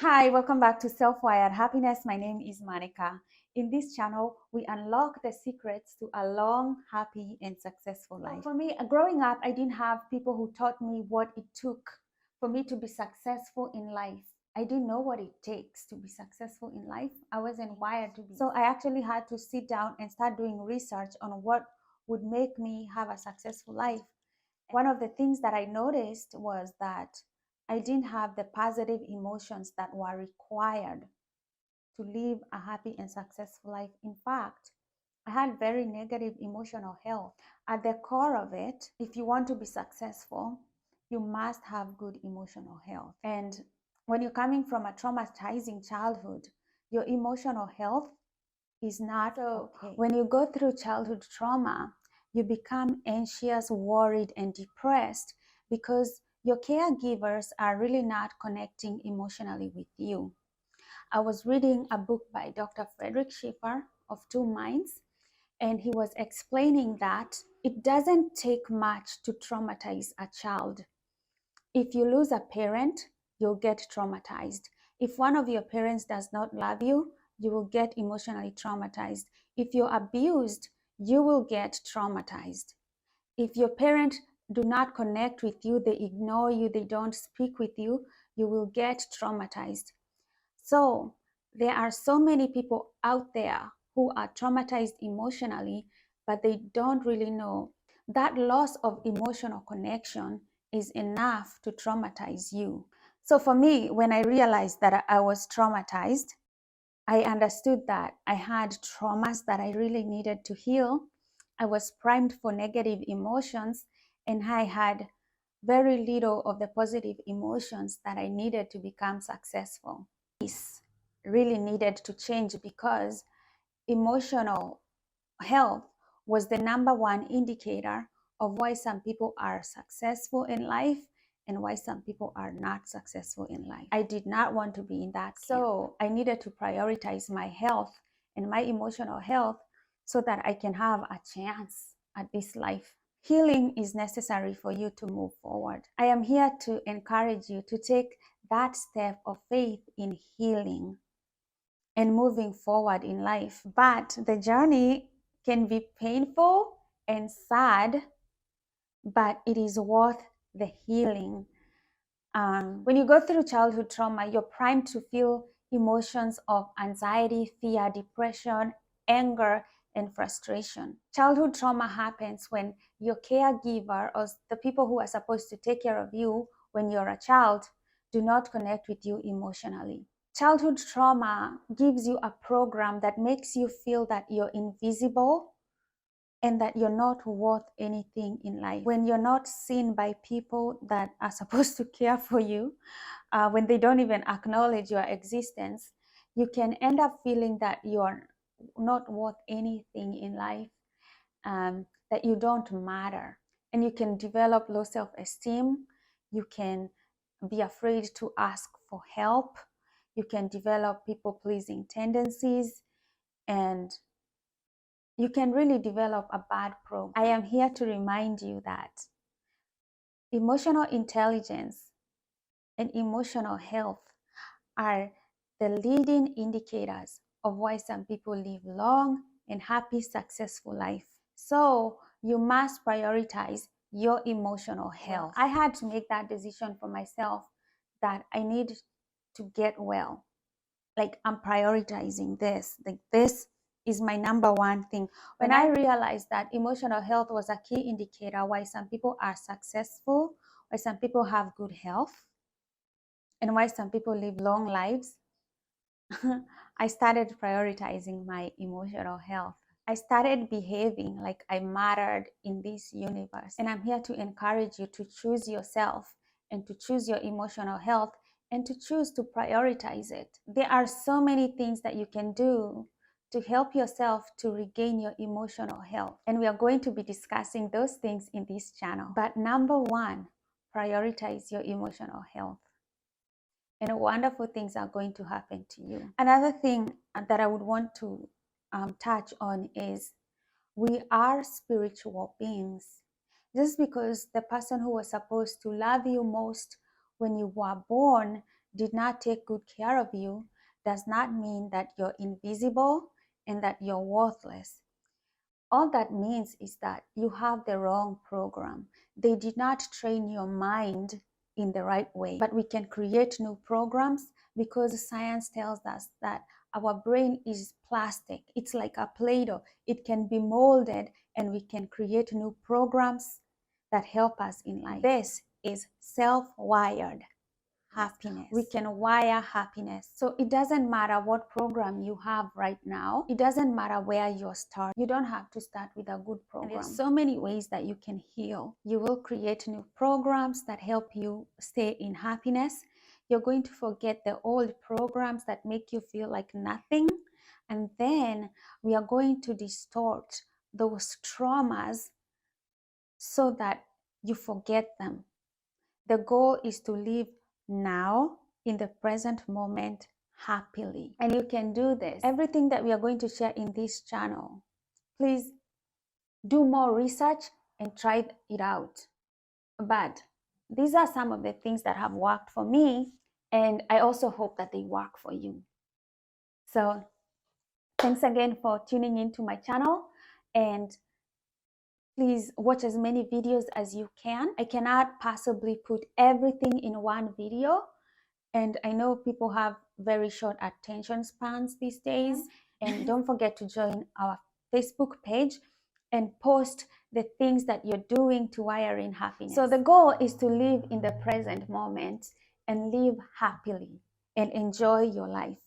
Hi, welcome back to Self-Wired Happiness. My name is Monica. In this channel, we unlock the secrets to a long, happy, and successful life. For me, growing up, I didn't have people who taught me what it took for me to be successful in life. I didn't know what it takes to be successful in life. I wasn't wired to be. So I actually had to sit down and start doing research on what would make me have a successful life. One of the things that I noticed was that I didn't have the positive emotions that were required to live a happy and successful life. In fact, I had very negative emotional health. At the core of it, if you want to be successful, you must have good emotional health. And when you're coming from a traumatizing childhood, your emotional health is not okay. When you go through childhood trauma, you become anxious, worried, and depressed because your caregivers are really not connecting emotionally with you. I was reading a book by Dr. Frederick Schiffer of Two Minds, and he was explaining that it doesn't take much to traumatize a child. If you lose a parent, you'll get traumatized. If one of your parents does not love you, you will get emotionally traumatized. If you're abused, you will get traumatized. If your parents do not connect with you, they ignore you, they don't speak with you, you will get traumatized. So there are so many people out there who are traumatized emotionally, but they don't really know that loss of emotional connection is enough to traumatize you. So for me, when I realized that I was traumatized, I understood that I had traumas that I really needed to heal. I was primed for negative emotions, and I had very little of the positive emotions that I needed to become successful. This really needed to change because emotional health was the number one indicator of why some people are successful in life and why some people are not successful in life. I did not want to be in that camp. So I needed to prioritize my health and my emotional health so that I can have a chance at this life. Healing is necessary for you to move forward. I am here to encourage you to take that step of faith in healing and moving forward in life. But the journey can be painful and sad, but it is worth the healing. When you go through childhood trauma, you're primed to feel emotions of anxiety, fear, depression, anger, and frustration. Childhood trauma happens when your caregiver or the people who are supposed to take care of you when you're a child do not connect with you emotionally. Childhood trauma gives you a program that makes you feel that you're invisible and that you're not worth anything in life. When you're not seen by people that are supposed to care for you, when they don't even acknowledge your existence, you can end up feeling that you're not worth anything in life, that you don't matter. And you can develop low self-esteem. You can be afraid to ask for help. You can develop people-pleasing tendencies, and you can really develop a bad program. I am here to remind you that emotional intelligence and emotional health are the leading indicators of why some people live long and happy, successful life. So you must prioritize your emotional health. I had to make that decision for myself that I need to get well. Like, I'm prioritizing this. Like, this is my number one thing. When I realized that emotional health was a key indicator why some people are successful, why some people have good health, and why some people live long lives, I started prioritizing my emotional health. I started behaving like I mattered in this universe. And I'm here to encourage you to choose yourself and to choose your emotional health and to choose to prioritize it. There are so many things that you can do to help yourself to regain your emotional health. And we are going to be discussing those things in this channel. But number one, prioritize your emotional health, and wonderful things are going to happen to you. Another thing that I would want to touch on is we are spiritual beings. Just because the person who was supposed to love you most when you were born did not take good care of you does not mean that you're invisible and that you're worthless. All that means is that you have the wrong program. They did not train your mind in the right way. But we can create new programs because science tells us that our brain is plastic. It's like a Play-Doh. It can be molded and we can create new programs that help us in life. This is self-wired happiness. We can wire happiness. So it doesn't matter what program you have right now. It doesn't matter where you're starting. You don't have to start with a good program. And there's so many ways that you can heal. You will create new programs that help you stay in happiness. You're going to forget the old programs that make you feel like nothing. And then we are going to distort those traumas so that you forget them. The goal is to live now in the present moment happily. And you can do this. Everything that we are going to share in this channel, please do more research and try it out. But these are some of the things that have worked for me, and I also hope that they work for you. So thanks again for tuning into my channel, and please watch as many videos as you can. I cannot possibly put everything in one video, and I know people have very short attention spans these days. And don't forget to join our Facebook page and post the things that you're doing to wire in happiness. So the goal is to live in the present moment and live happily and enjoy your life.